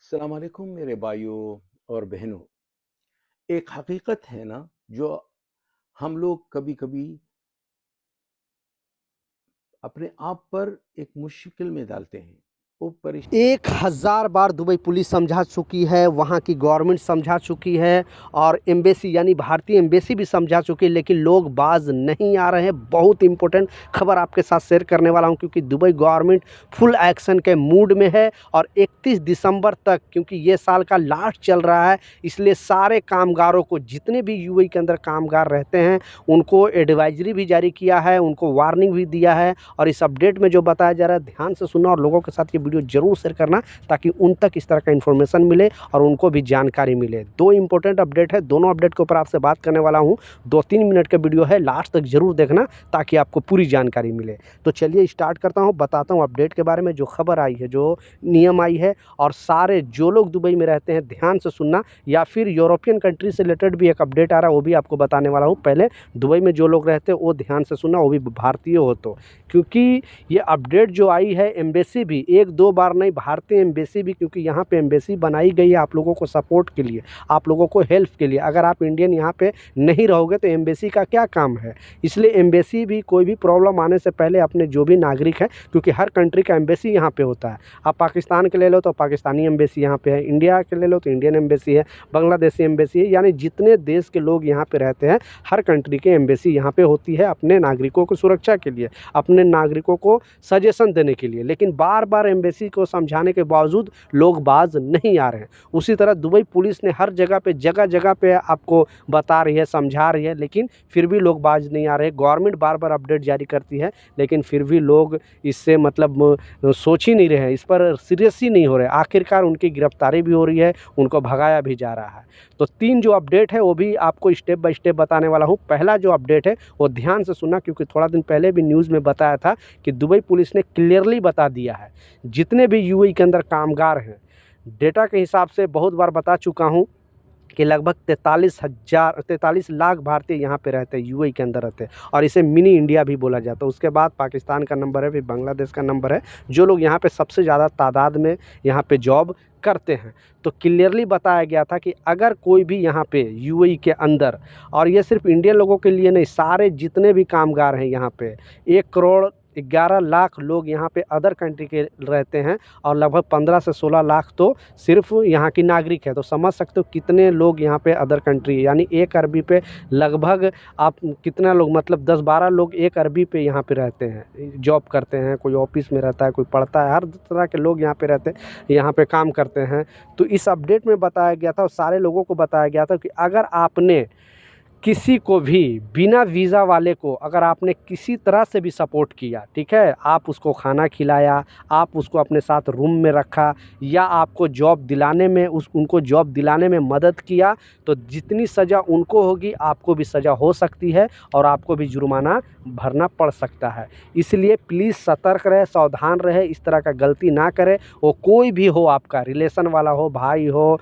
अस्सलाम वालेकुम मेरे भाइयों और बहनों। एक हकीकत है ना, जो हम लोग कभी-कभी अपने आप पर एक मुश्किल में डालते हैं। वो परेश 1000 बार दुबई पुलिस समझा चुकी है, वहाँ की गवर्नमेंट समझा चुकी है और एम्बेसी यानी भारतीय एम्बेसी भी समझा चुकी है, लेकिन लोग बाज नहीं आ रहे हैं। बहुत इंपॉर्टेंट खबर आपके साथ शेयर करने वाला हूँ, क्योंकि दुबई गवर्नमेंट फुल एक्शन के मूड में है और 31 दिसंबर तक, क्योंकि ये साल का लास्ट चल रहा है, इसलिए सारे कामगारों को, जितने भी यूएई के अंदर कामगार रहते हैं, उनको एडवाइजरी भी जारी किया है, उनको वार्निंग भी दिया है। और इस अपडेट में जो बताया जा रहा है, ध्यान से सुनना और लोगों के साथ ये वीडियो जरूर शेयर करना, ताकि उन तक इस तरह का इन्फॉर्मेशन मिले और उनको भी जानकारी मिले। दो इंपॉर्टेंट अपडेट है, दोनों अपडेट के ऊपर आपसे बात करने वाला हूँ। 2-3 मिनट का वीडियो है, लास्ट तक जरूर देखना ताकि आपको पूरी जानकारी मिले। तो चलिए स्टार्ट करता हूँ, बताता हूँ अपडेट के बारे में। जो खबर आई है, जो नियम आई है, और सारे जो लोग दुबई में रहते हैं ध्यान से सुनना, या फिर यूरोपियन कंट्री से रिलेटेड भी एक अपडेट आ रहा है, वो भी आपको बताने वाला हूँ। पहले दुबई में जो लोग रहते हैं वो ध्यान से सुनना, वो भी भारतीय हो तो, क्योंकि ये अपडेट जो आई है, एम्बेसी भी, एक दो बार नहीं, भारतीय एम्बेसी भी, क्योंकि यहाँ पे एम्बेसी बनाई गई है आप लोगों को सपोर्ट के लिए, आप लोगों को हेल्प के लिए। अगर आप इंडियन यहाँ पे नहीं रहोगे तो एम्बेसी का क्या काम है। इसलिए एम्बेसी भी कोई भी प्रॉब्लम आने से पहले अपने जो भी नागरिक हैं, क्योंकि हर कंट्री का एम्बेसी यहाँ पे होता है। आप पाकिस्तान के ले लो तो पाकिस्तानी एम्बेसी यहाँ पे है, इंडिया के ले लो तो इंडियन एम्बेसी है, बांग्लादेशी एम्बेसी है, यानी जितने देश के लोग यहाँ पे रहते हैं, हर कंट्री के एम्बेसी यहाँ पे होती है अपने नागरिकों की सुरक्षा के लिए, अपने नागरिकों को सजेशन देने के लिए। लेकिन बार बार एम्बेसी को समझाने के बावजूद लोग बाज नहीं आ रहे हैं। उसी तरह दुबई पुलिस ने हर जगह जगह पे आपको बता रही है, समझा रही है, लेकिन फिर भी लोग बाज नहीं आ रहे। गवर्नमेंट बार बार अपडेट जारी करती है, लेकिन फिर भी लोग इससे मतलब सोच ही नहीं रहे हैं, इस पर सीरियस ही नहीं हो रहे। आखिरकार उनकी गिरफ्तारी भी हो रही है, उनको भगाया भी जा रहा है। तो 3 जो अपडेट है वो भी आपको स्टेप बाय स्टेप बताने वाला हूँ। पहला जो अपडेट है वो ध्यान से सुनना, क्योंकि थोड़ा दिन पहले भी न्यूज़ में बताया था कि दुबई पुलिस ने क्लियरली बता दिया है, जितने भी यूएई के अंदर कामगार हैं, डेटा के हिसाब से बहुत बार बता चुका हूँ कि लगभग 43 लाख भारतीय यहाँ पे रहते हैं, यूएई के अंदर रहते हैं, और इसे मिनी इंडिया भी बोला जाता है। उसके बाद पाकिस्तान का नंबर है, फिर बांग्लादेश का नंबर है, जो लोग यहाँ पे सबसे ज़्यादा तादाद में यहाँ पे जॉब करते हैं। तो क्लियरली बताया गया था कि अगर कोई भी यहाँ पे यूएई के अंदर, और ये सिर्फ इंडियन लोगों के लिए नहीं, सारे जितने भी कामगार हैं यहाँ पे, 1,11,00,000 लोग यहाँ पे अदर कंट्री के रहते हैं, और लगभग 15 से 16 लाख तो सिर्फ यहाँ की नागरिक है। तो समझ सकते हो कितने लोग यहाँ पे अदर कंट्री, यानी 1 अरबी पे लगभग आप कितना लोग, मतलब 10-12 लोग 1 अरबी पे यहाँ पे रहते हैं, जॉब करते हैं, कोई ऑफिस में रहता है, कोई पढ़ता है, हर तरह के लोग यहाँ पे रहते हैं, यहाँ पे काम करते हैं। तो इस अपडेट में बताया गया था और सारे लोगों को बताया गया था कि अगर आपने किसी को भी बिना वीज़ा वाले को, अगर आपने किसी तरह से भी सपोर्ट किया, ठीक है, आप उसको खाना खिलाया, आप उसको अपने साथ रूम में रखा, या आपको जॉब दिलाने में उनको जॉब दिलाने में मदद किया, तो जितनी सज़ा उनको होगी आपको भी सज़ा हो सकती है और आपको भी जुर्माना भरना पड़ सकता है। इसलिए प्लीज़ सतर्क रहे, सावधान रहे, इस तरह का गलती ना करें। वो कोई भी हो, आपका रिलेशन वाला हो, भाई हो,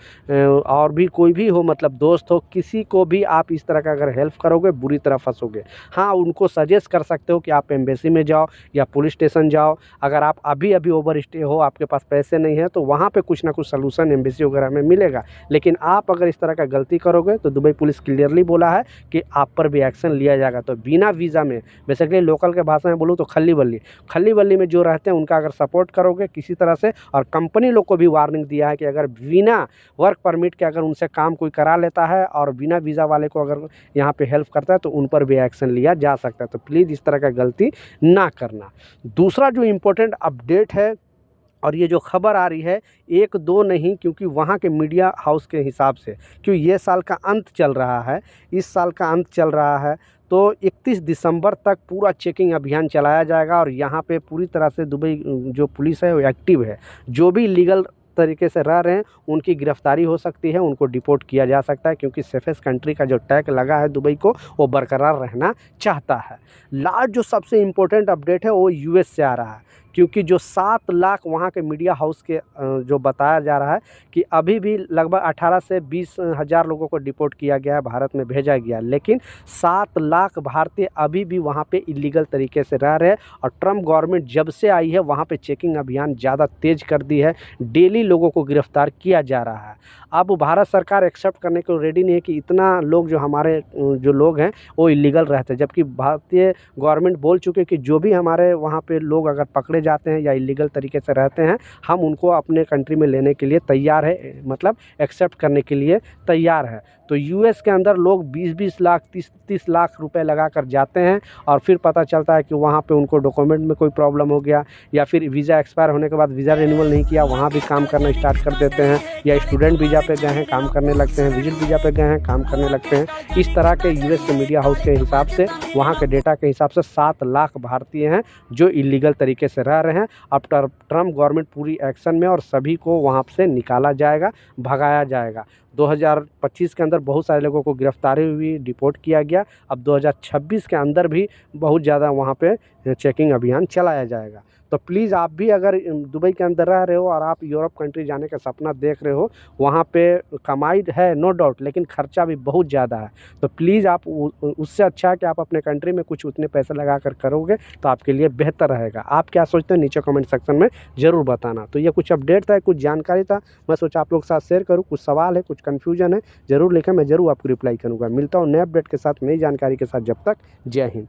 और भी कोई भी हो, मतलब दोस्त हो, किसी को भी आप इस तरह का अगर हेल्प करोगे बुरी तरह फंसोगे। हाँ, उनको सजेस्ट कर सकते हो कि आप एम्बेसी में जाओ या पुलिस स्टेशन जाओ। अगर आप अभी अभी ओवर स्टे हो, आपके पास पैसे नहीं है, तो वहाँ पे कुछ ना कुछ सलूशन एम्बेसी वगैरह में मिलेगा। लेकिन आप अगर इस तरह का गलती करोगे तो दुबई पुलिस क्लियरली बोला है कि आप पर भी एक्शन लिया जाएगा। तो बिना वीज़ा में, बेसिकली लोकल के भाषा में बोलूँ तो खल्ली बल्ली में जो रहते हैं उनका अगर सपोर्ट करोगे किसी तरह से, और कंपनी लोग को भी वार्निंग दिया है कि अगर बिना वर्क परमिट के अगर उनसे काम कोई करा लेता है और बिना वीज़ा वाले को अगर यहाँ पे हेल्प करता है, तो उन पर भी एक्शन लिया जा सकता है। तो प्लीज़ इस तरह का गलती ना करना। दूसरा जो इम्पोर्टेंट अपडेट है, और ये जो खबर आ रही है, 1-2 नहीं, क्योंकि वहाँ के मीडिया हाउस के हिसाब से, क्योंकि ये साल का अंत चल रहा है, इस साल का अंत चल रहा है, तो 31 दिसंबर तक पूरा चेकिंग अभियान चलाया जाएगा। और यहाँ पे पूरी तरह से दुबई जो पुलिस है वो एक्टिव है। जो भी लीगल तरीके से रह रहे हैं उनकी गिरफ्तारी हो सकती है, उनको डिपोर्ट किया जा सकता है, क्योंकि सेफेस्ट कंट्री का जो टैग लगा है दुबई को, वो बरकरार रहना चाहता है। लास्ट जो सबसे इम्पोर्टेंट अपडेट है वो यूएस से आ रहा है, क्योंकि जो 7 लाख वहाँ के मीडिया हाउस के जो बताया जा रहा है कि अभी भी लगभग 18 से 20 हज़ार लोगों को डिपोर्ट किया गया है, भारत में भेजा गया, लेकिन 7 लाख भारतीय अभी भी वहाँ पे इलीगल तरीके से रह रहे हैं। और ट्रम्प गवर्नमेंट जब से आई है वहाँ पे चेकिंग अभियान ज़्यादा तेज़ कर दी है, डेली लोगों को गिरफ्तार किया जा रहा है। अब भारत सरकार एक्सेप्ट करने को रेडी नहीं है कि इतना लोग जो हमारे जो लोग हैं वो इलीगल रहते हैं, जबकि भारतीय गवर्नमेंट बोल चुके हैं कि जो भी हमारे वहाँ पे लोग अगर पकड़े जाते हैं या इलीगल तरीके से रहते हैं, हम उनको अपने कंट्री में लेने के लिए तैयार है, मतलब एक्सेप्ट करने के लिए तैयार है। तो यूएस के अंदर लोग 20-20 लाख 30-30 लाख रुपए लगा कर जाते हैं और फिर पता चलता है कि वहाँ पे उनको डॉक्यूमेंट में कोई प्रॉब्लम हो गया, या फिर वीज़ा एक्सपायर होने के बाद वीज़ा रिन्यूअल नहीं किया, वहाँ भी काम करना स्टार्ट कर देते हैं, या स्टूडेंट वीज़ा पे गए हैं काम करने लगते हैं, विजिट वीज़ा पे गए हैं काम करने लगते हैं। इस तरह के यूएस के मीडिया हाउस के हिसाब से, वहाँ के डेटा के हिसाब से 7 लाख भारतीय हैं जो इलीगल तरीके से रह रहे हैं। अब ट्रम्प गवर्नमेंट पूरी एक्शन में और सभी को वहाँ से निकाला जाएगा, भगाया जाएगा। 2025 के अंदर बहुत सारे लोगों को गिरफ्तारी हुई, डिपोर्ट किया गया। अब 2026 के अंदर भी बहुत ज़्यादा वहाँ पे चेकिंग अभियान चलाया जाएगा। तो प्लीज़ आप भी अगर दुबई के अंदर रह रहे हो और आप यूरोप कंट्री जाने का सपना देख रहे हो, वहाँ पे कमाई है नो डाउट, लेकिन खर्चा भी बहुत ज़्यादा है। तो प्लीज़ आप उससे अच्छा है कि आप अपने कंट्री में कुछ उतने पैसे लगा कर करोगे तो आपके लिए बेहतर रहेगा। आप क्या सोचते हैं नीचे कमेंट सेक्शन में ज़रूर बताना। तो ये कुछ अपडेट था, कुछ जानकारी था, मैं सोचा आप लोग के साथ शेयर करूँ। कुछ सवाल है, कुछ कन्फ्यूजन है, ज़रूर लिखें, मैं ज़रूर आपको रिप्लाई करूँगा। मिलता हूँ नए अपडेट के साथ, नई जानकारी के साथ। जब तक जय हिंद।